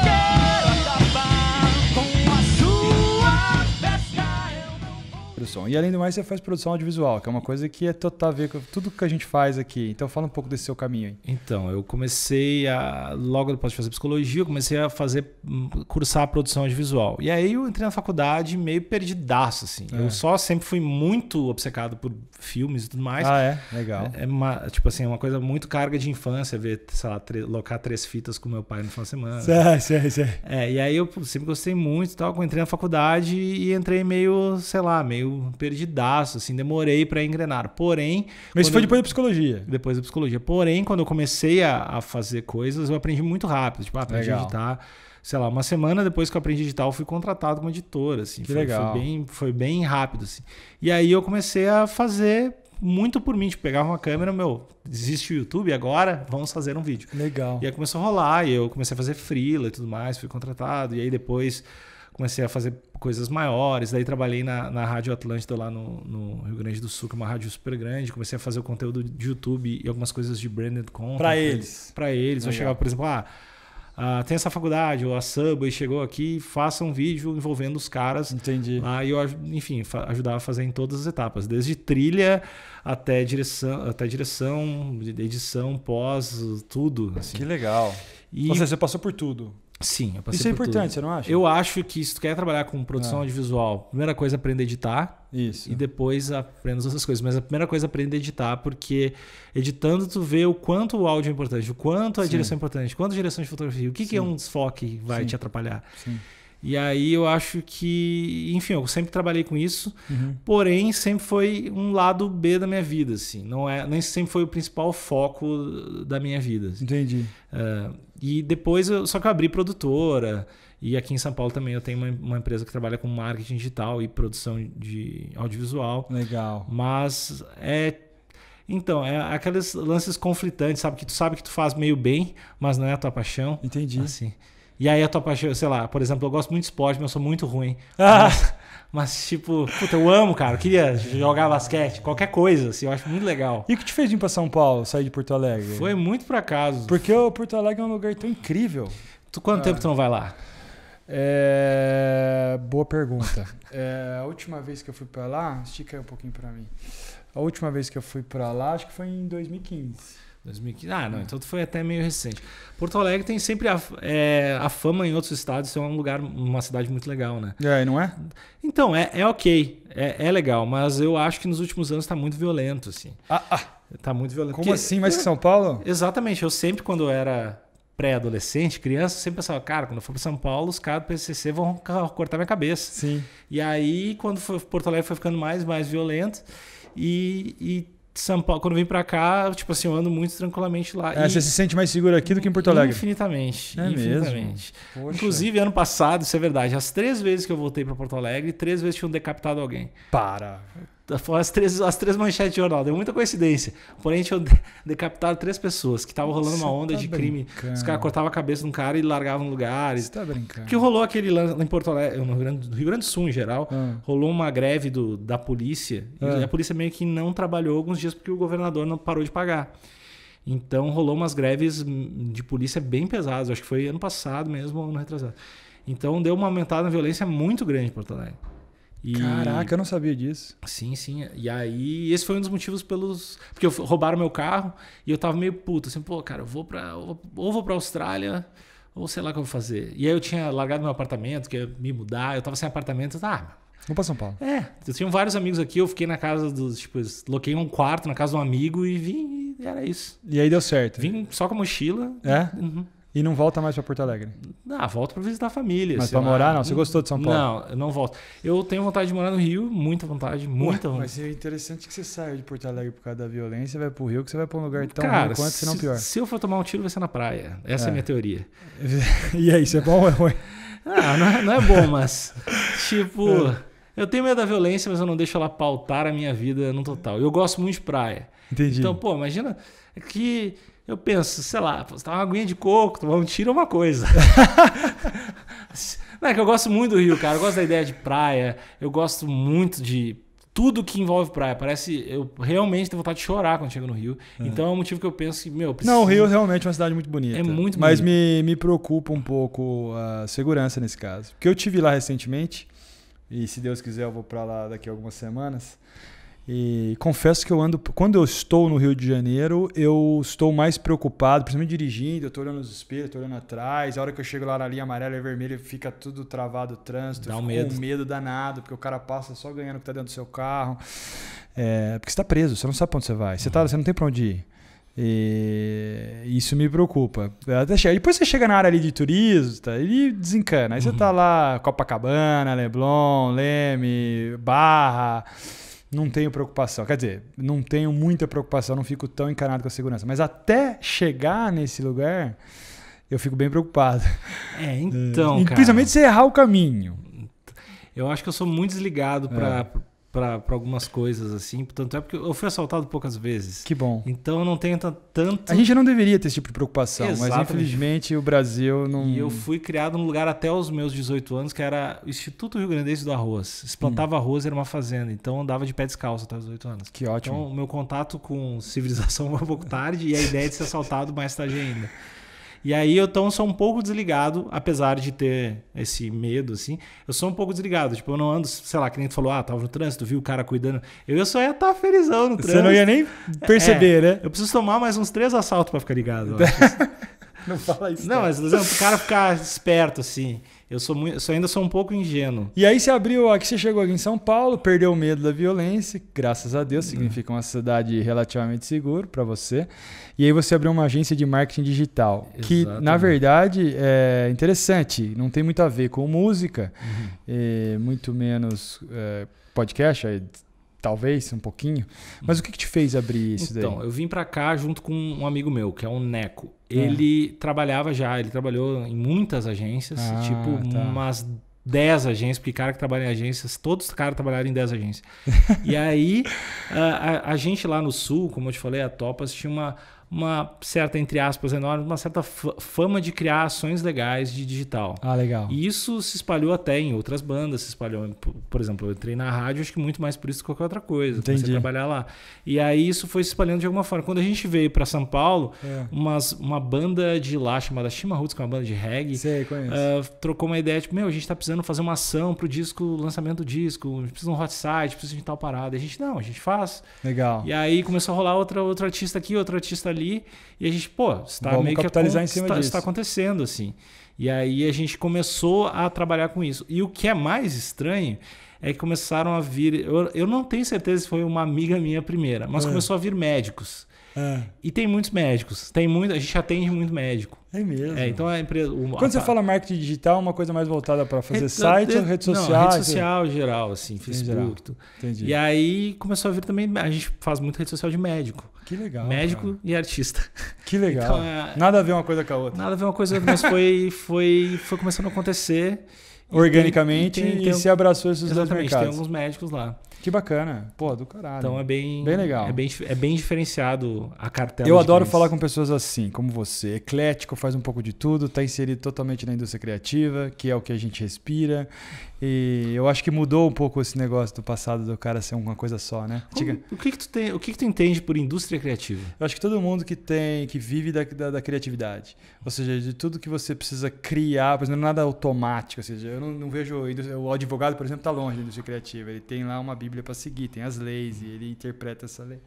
Quero acabar com a sua festa, eu não vou... Produção. E além do mais, você faz produção audiovisual, que é uma coisa que é total a ver com tudo que a gente faz aqui. Então fala um pouco desse seu caminho aí. Então, eu comecei logo depois de fazer psicologia, eu comecei a cursar a produção audiovisual. E aí eu entrei na faculdade meio perdidaço, assim. Eu só sempre fui muito obcecado por filmes e tudo mais. Ah, é? Legal. Tipo assim, uma coisa muito carga de infância, ver, sei lá, locar 3 fitas com meu pai no final de semana. Sei. E aí eu sempre gostei muito e tal, entrei na faculdade e entrei meio, sei lá, meio perdidaço, assim, demorei para engrenar. Porém... Mas isso foi depois da psicologia? Depois da psicologia. Porém, quando eu comecei a fazer coisas, eu aprendi muito rápido. Tipo, aprendi a editar. Sei lá, uma semana depois que eu aprendi a editar, eu fui contratado como editor, assim. Que legal. Foi bem rápido, assim. E aí eu comecei a fazer muito por mim. Tipo, pegava uma câmera, existe o YouTube agora, vamos fazer um vídeo. Legal. E aí começou a rolar, e eu comecei a fazer freela e tudo mais, fui contratado. E aí depois comecei a fazer coisas maiores. Daí trabalhei na Rádio Atlântida lá no Rio Grande do Sul, que é uma rádio super grande. Comecei a fazer o conteúdo de YouTube e algumas coisas de branded content. Pra eles. Eu chegava, por exemplo, tem essa faculdade, ou a Subway chegou aqui, faça um vídeo envolvendo os caras. Entendi. Lá, e eu, enfim, ajudava a fazer em todas as etapas, desde trilha até direção, edição, pós, tudo. Assim. Que legal. Ou seja, você passou por tudo. Sim, eu passei Isso é por importante, tudo. você não acha? Eu acho que se tu quer trabalhar com produção audiovisual, primeira coisa é aprender a editar. Isso. E depois aprenda as outras coisas. Mas a primeira coisa é aprender a editar, porque editando tu vê o quanto o áudio é importante, o quanto a direção é importante, quanto a direção de fotografia, o que é um desfoque que vai te atrapalhar. Sim. E aí eu acho que, enfim, eu sempre trabalhei com isso, porém sempre foi um lado B da minha vida, assim. Nem sempre foi o principal foco da minha vida. Assim. Entendi. E depois, só que eu abri produtora, e aqui em São Paulo também eu tenho uma empresa que trabalha com marketing digital e produção de audiovisual. Legal. Mas então, é aqueles lances conflitantes, sabe? Que tu sabe que tu faz meio bem, mas não é a tua paixão. Entendi. Assim. E aí a tua paixão, sei lá, por exemplo, eu gosto muito de esporte, mas eu sou muito ruim. Mas tipo, puta, eu amo, cara. Eu queria jogar basquete, qualquer coisa, assim, eu acho muito legal. E o que te fez vir pra São Paulo, sair de Porto Alegre? Foi muito por acaso. Porque o Porto Alegre é um lugar tão incrível. Quanto tempo tu não vai lá? Boa pergunta. A última vez que eu fui pra lá, estica aí um pouquinho pra mim. A última vez que eu fui pra lá, acho que foi em 2015. 2015. Não, então foi até meio recente. Porto Alegre tem sempre a fama em outros estados, isso é um lugar, uma cidade muito legal, né? E não é? Então, é ok, é legal, mas eu acho que nos últimos anos tá muito violento, assim. Tá muito violento. Como assim, mais que São Paulo? Exatamente, eu sempre, quando eu era pré-adolescente, criança, eu sempre pensava, cara, quando eu for para São Paulo, os caras do PCC vão cortar minha cabeça. Sim. E aí, quando Porto Alegre foi ficando mais violento, e São Paulo, quando eu vim pra cá, tipo assim, eu ando muito tranquilamente lá. Você se sente mais seguro aqui do que em Porto Alegre? Infinitamente. Infinitamente. Mesmo? Inclusive, ano passado, isso é verdade, as 3 vezes que eu voltei pra Porto Alegre, 3 vezes tinham decapitado alguém. Para. Foram as três manchetes de jornal, deu muita coincidência. Porém, tinham decapitado 3 pessoas, que estavam rolando uma onda de crime. Os caras cortavam a cabeça de um cara e largavam no lugar. Você tá brincando. Que rolou aquele lance em Porto Alegre, no Rio Grande do Sul em geral, rolou uma greve da polícia. E a polícia meio que não trabalhou alguns dias porque o governador não parou de pagar. Então rolou umas greves de polícia bem pesadas. Acho que foi ano passado mesmo, ou ano retrasado. Então deu uma aumentada na violência muito grande em Porto Alegre. Caraca, eu não sabia disso. Sim. E aí, esse foi um dos motivos porque roubaram meu carro e eu tava meio puto. Assim, pô, cara, ou vou pra Austrália, ou sei lá o que eu vou fazer. E aí eu tinha largado meu apartamento, que ia me mudar, eu tava sem apartamento. Vou pra São Paulo. Eu tinha vários amigos aqui, eu fiquei na casa loquei um quarto na casa de um amigo e vim, e era isso. E aí deu certo. Vim só com a mochila. É? E não volta mais para Porto Alegre? Volto para visitar a família. Mas para morar, não? Você gostou de São Paulo? Não, eu não volto. Eu tenho vontade de morar no Rio, muita vontade. Mas é interessante que você saiu de Porto Alegre por causa da violência, vai pro Rio, que você vai para um lugar tão ruim quanto, se não pior. Se eu for tomar um tiro, vai ser na praia. Essa é a minha teoria. E aí, isso é bom ou é ruim? Não é bom, mas tipo... Eu tenho medo da violência, mas eu não deixo ela pautar a minha vida no total. Eu gosto muito de praia. Entendi. Então, imagina que... Eu penso, sei lá, você tá uma aguinha de coco, tomar um tiro é uma coisa. Não, é que eu gosto muito do Rio, cara. Eu gosto da ideia de praia. Eu gosto muito de tudo que envolve praia. Eu realmente tenho vontade de chorar quando chego no Rio. Então é um motivo que eu penso que, preciso... Não, o Rio realmente é uma cidade muito bonita. É muito Mas bonito. me preocupa um pouco a segurança nesse caso. Porque eu estive lá recentemente, e se Deus quiser eu vou para lá daqui a algumas semanas. E confesso que quando eu estou no Rio de Janeiro, eu estou mais preocupado, principalmente dirigindo, eu estou olhando nos espelhos, estou olhando atrás, a hora que eu chego lá na linha amarela e vermelha fica tudo travado o trânsito, dá eu um fico com medo danado, porque o cara passa só ganhando o que está dentro do seu carro, porque você está preso, você não sabe para onde você vai, você não tem para onde ir. E isso me preocupa. Depois você chega na área ali de turismo, ele desencana, aí você tá lá, Copacabana, Leblon, Leme, Barra... Não tenho preocupação. Quer dizer, não tenho muita preocupação, não fico tão encanado com a segurança. Mas até chegar nesse lugar, eu fico bem preocupado. Então, cara... Principalmente se errar o caminho. Eu acho que eu sou muito desligado para algumas coisas, assim. Tanto é porque eu fui assaltado poucas vezes. Que bom. Então eu não tenho tanto... A gente não deveria ter esse tipo de preocupação, Exatamente. Mas infelizmente o Brasil não... E eu fui criado num lugar até os meus 18 anos, que era o Instituto Rio Grandense do Arroz. Se plantava arroz, era uma fazenda. Então eu andava de pé descalço até os 18 anos. Que ótimo. Então o meu contato com civilização foi um pouco tarde e a ideia de ser assaltado mais tarde ainda. E aí eu sou um pouco desligado, apesar de ter esse medo, assim. Eu sou um pouco desligado. Tipo, eu não ando, sei lá, que nem tu falou, tava no trânsito, viu o cara cuidando. Eu só ia estar felizão no trânsito. Você não ia nem perceber, né? Eu preciso tomar mais uns 3 assaltos pra ficar ligado. Não fala isso. Não, mas por exemplo, o cara ficar esperto, assim. Eu ainda sou um pouco ingênuo. E aí você chegou aqui em São Paulo, perdeu o medo da violência, graças a Deus, significa uma cidade relativamente segura para você. E aí você abriu uma agência de marketing digital, que na verdade é interessante, não tem muito a ver com música, muito menos podcast, talvez um pouquinho. Mas o que te fez abrir isso daí? Então, eu vim para cá junto com um amigo meu, que é o Neco. Ele trabalhou em muitas agências, umas 10 agências, porque cara que trabalha em agências, todos os caras trabalharam em 10 agências. E aí, a gente lá no Sul, como eu te falei, a Topas tinha uma certa, entre aspas, enorme, uma certa fama de criar ações legais de digital. Legal. E isso se espalhou até em outras bandas, por exemplo, eu entrei na rádio, acho que muito mais por isso que qualquer outra coisa. Entendi. Comecei a trabalhar lá. E aí isso foi se espalhando de alguma forma. Quando a gente veio para São Paulo, uma banda de lá chamada Shima Roots, que é uma banda de reggae, trocou uma ideia, tipo, a gente tá precisando fazer uma ação pro disco, lançamento do disco, a gente precisa de um hot site, precisa de tal parada. E a gente faz. Legal. E aí começou a rolar outro artista aqui, outro artista ali, e a gente, está Vamos meio capitalizar em cima disso. Está acontecendo, assim. E aí a gente começou a trabalhar com isso. E o que é mais estranho é que começaram a vir... Eu não tenho certeza se foi uma amiga minha primeira, mas começou a vir médicos. E tem muitos médicos. A gente atende muito médico. É mesmo. Então a empresa... Quando você fala marketing digital, é uma coisa mais voltada para fazer site ou rede social? Não, rede social geral, assim, Facebook. Entendi. E aí começou a vir também... A gente faz muito rede social de médico. Que legal. Médico, cara. E artista. Que legal. Então, nada a ver uma coisa com a outra. Nada a ver uma coisa com a outra, mas foi começando a acontecer. Organicamente e se abraçou esses dois mercados. Exatamente, tem alguns médicos lá. Que bacana. Pô, do caralho. Então é bem legal. É bem diferenciado a cartela. Eu adoro falar com pessoas assim, como você. Eclético, faz um pouco de tudo, está inserido totalmente na indústria criativa, que é o que a gente respira. E eu acho que mudou um pouco esse negócio do passado do cara ser uma coisa só, né? O que tu entende por indústria criativa? Eu acho que todo mundo que vive da criatividade. Ou seja, de tudo que você precisa criar, por exemplo, nada automático. Ou seja, eu não vejo... O advogado, por exemplo, está longe da indústria criativa. Ele tem lá uma bíblia para seguir, tem as leis e ele interpreta essa lei.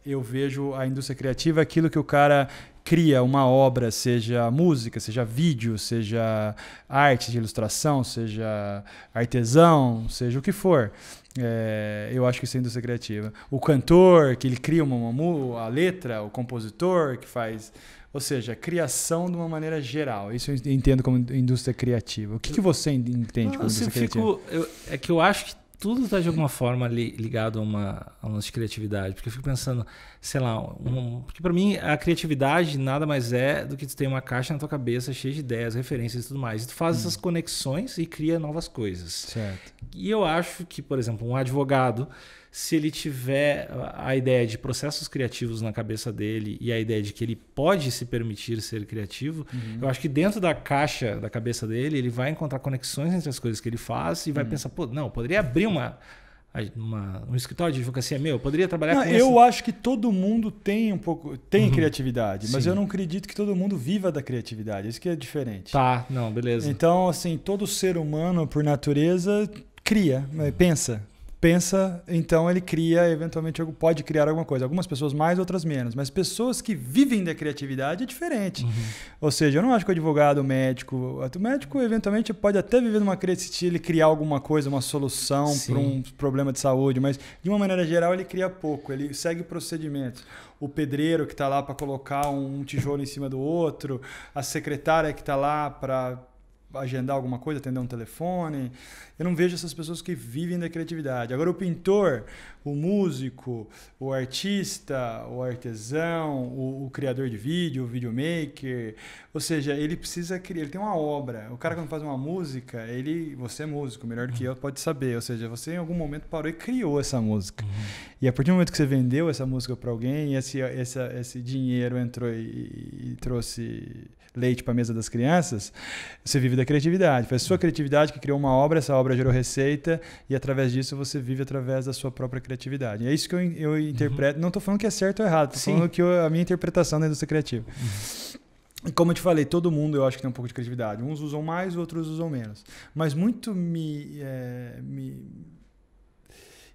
eu vejo a indústria criativa aquilo que o cara cria uma obra, seja música, seja vídeo, seja arte de ilustração, seja artesão, seja o que for. Eu acho que isso é indústria criativa. O cantor, que ele cria a letra, o compositor que faz... Ou seja, criação de uma maneira geral. Isso eu entendo como indústria criativa. O que você entende como indústria criativa? É que eu acho que tudo está de alguma forma ligado a uma de criatividade. Porque eu fico pensando, sei lá, porque para mim a criatividade nada mais é do que tu ter uma caixa na tua cabeça cheia de ideias, referências e tudo mais. E tu faz essas conexões e cria novas coisas. Certo. E eu acho que, por exemplo, um advogado, se ele tiver a ideia de processos criativos na cabeça dele e a ideia de que ele pode se permitir ser criativo, eu acho que dentro da caixa da cabeça dele, ele vai encontrar conexões entre as coisas que ele faz e vai pensar, pô, não, eu poderia abrir um escritório de advocacia meu, eu poderia trabalhar com isso. Eu acho que todo mundo tem criatividade, mas eu não acredito que todo mundo viva da criatividade. Isso que é diferente. Tá, não, beleza. Então, assim, todo ser humano, por natureza, cria, pensa, então ele cria, eventualmente pode criar alguma coisa. Algumas pessoas mais, outras menos. Mas pessoas que vivem da criatividade é diferente. Ou seja, eu não acho que o advogado, o médico eventualmente pode até viver numa criatividade, se ele criar alguma coisa, uma solução para um problema de saúde, mas de uma maneira geral ele cria pouco, ele segue procedimentos. O pedreiro que está lá para colocar um tijolo em cima do outro, a secretária que está lá para agendar alguma coisa, atender um telefone. Eu não vejo essas pessoas que vivem da criatividade. Agora, o pintor, o músico, o artista, o artesão, o criador de vídeo, o videomaker, ou seja, ele precisa criar, ele tem uma obra. O cara, quando faz uma música, você é músico, melhor do que eu, pode saber. Ou seja, você em algum momento parou e criou essa música. E a partir do momento que você vendeu essa música para alguém, esse dinheiro entrou e trouxe leite para a mesa das crianças, você vive da criatividade. Foi a sua criatividade que criou uma obra, essa obra gerou receita e através disso você vive através da sua própria criatividade. É isso que eu interpreto. Não estou falando que é certo ou errado, estou falando que a minha interpretação da indústria criativa. Como eu te falei, todo mundo eu acho que tem um pouco de criatividade. Uns usam mais, outros usam menos. Mas muito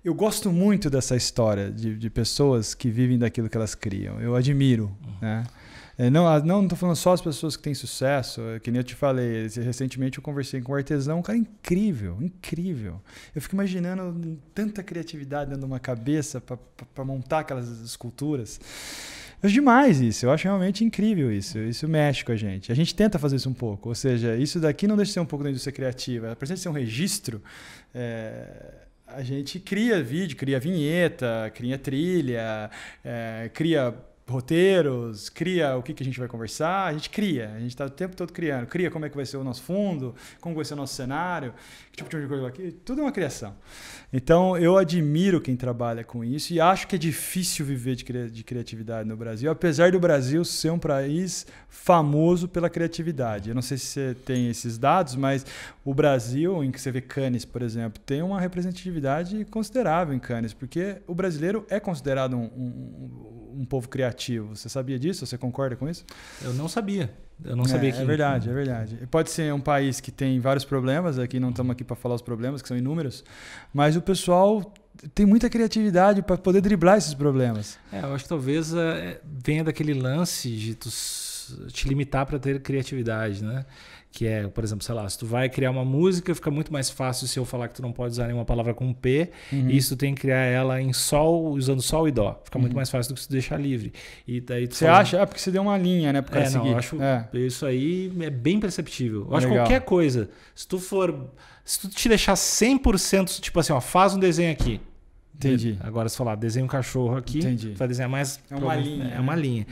eu gosto muito dessa história de pessoas que vivem daquilo que elas criam. Eu admiro, né? Não estou falando só as pessoas que têm sucesso, que nem eu te falei. Recentemente eu conversei com um artesão, um cara incrível. Eu fico imaginando tanta criatividade dentro de uma cabeça para montar aquelas esculturas. Eu acho demais isso, eu acho realmente incrível isso. Isso mexe com a gente. A gente tenta fazer isso um pouco, ou seja, isso daqui não deixa de ser um pouco da indústria criativa. Apesar de ser um registro, a gente cria vídeo, cria vinheta, cria trilha, cria roteiros, cria o que a gente vai conversar, a gente está o tempo todo criando, cria como é que vai ser o nosso fundo, como vai ser o nosso cenário, que tipo de coisa aqui, tudo é uma criação. Então eu admiro quem trabalha com isso e acho que é difícil viver de criatividade no Brasil, apesar do Brasil ser um país famoso pela criatividade. Eu não sei se você tem esses dados, mas o Brasil, em que você vê Cannes, por exemplo, tem uma representatividade considerável em Cannes, porque o brasileiro é considerado um povo criativo. Você sabia disso? Você concorda com isso? Eu não sabia. Sabia que... É verdade. Pode ser um país que tem vários problemas, aqui não estamos aqui para falar os problemas, que são inúmeros, mas o pessoal tem muita criatividade para poder driblar esses problemas. Eu acho que talvez venha daquele lance de tu te limitar para ter criatividade, né? Que é, por exemplo, sei lá, se tu vai criar uma música, fica muito mais fácil se eu falar que tu não pode usar nenhuma palavra com P, e isso tu tem que criar ela em sol, usando sol e dó. Fica muito mais fácil do que se tu deixar livre. E daí tu você acha? Porque você deu uma linha, né? Pro cara seguir. Eu acho isso aí é bem perceptível. Eu acho que qualquer coisa, se tu te deixar 100%, tipo assim, ó, faz um desenho aqui. Entendi. Agora, se falar, desenha um cachorro aqui, vai desenhar mais... É uma linha. É uma linha.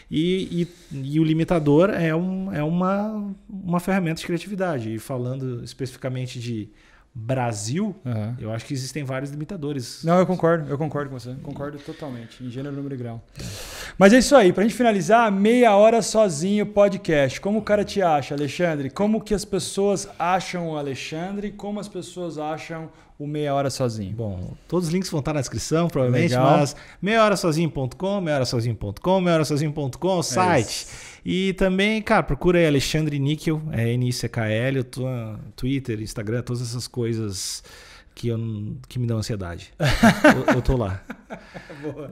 E o limitador é uma ferramenta de criatividade. E falando especificamente de Brasil, eu acho que existem vários limitadores. Não, eu concordo com você. Concordo totalmente, em gênero, número e grau. Mas é isso aí, pra gente finalizar, Meia Hora Sozinho podcast. Como o cara te acha, Alexandre? Como que as pessoas acham o Alexandre? Como as pessoas acham o Meia Hora Sozinho? Bom, todos os links vão estar na descrição, provavelmente, legal. Mas meiahorasozinho.com, meiahorasozinho.com, o site. E também, cara, procura aí Alexandre Níquel, Nickel, eu tô no Twitter, Instagram, todas essas coisas que me dão ansiedade. eu tô lá. Boa.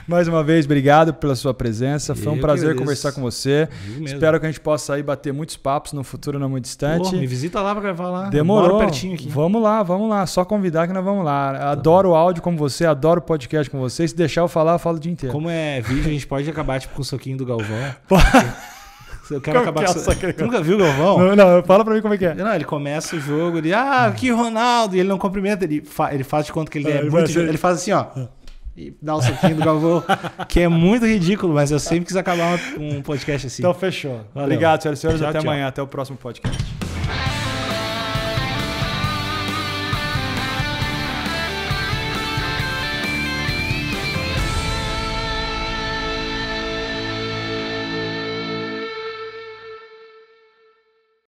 Mais uma vez, obrigado pela sua presença. Foi um prazer conversar com você. Espero que a gente possa aí bater muitos papos no futuro não muito distante. Me visita lá pra gravar lá. Demorou. Pertinho aqui. Vamos lá. Só convidar que nós vamos lá. Adoro o áudio como você, adoro o podcast com você. Se deixar eu falar, eu falo o dia inteiro. Como é vídeo, a gente pode acabar tipo com o soquinho do Galvão. Eu quero acabar com você. Nunca viu o Galvão? Não, fala pra mim como é que é. Não, ele começa o jogo, que Ronaldo, e ele não cumprimenta, ele faz de conta que ele é muito... Ele faz assim, ó, e dá um soquinho do Galvão, que é muito ridículo, mas eu sempre quis acabar um podcast assim. Então fechou. Valeu. Obrigado, senhoras e senhores, até amanhã, até o próximo podcast.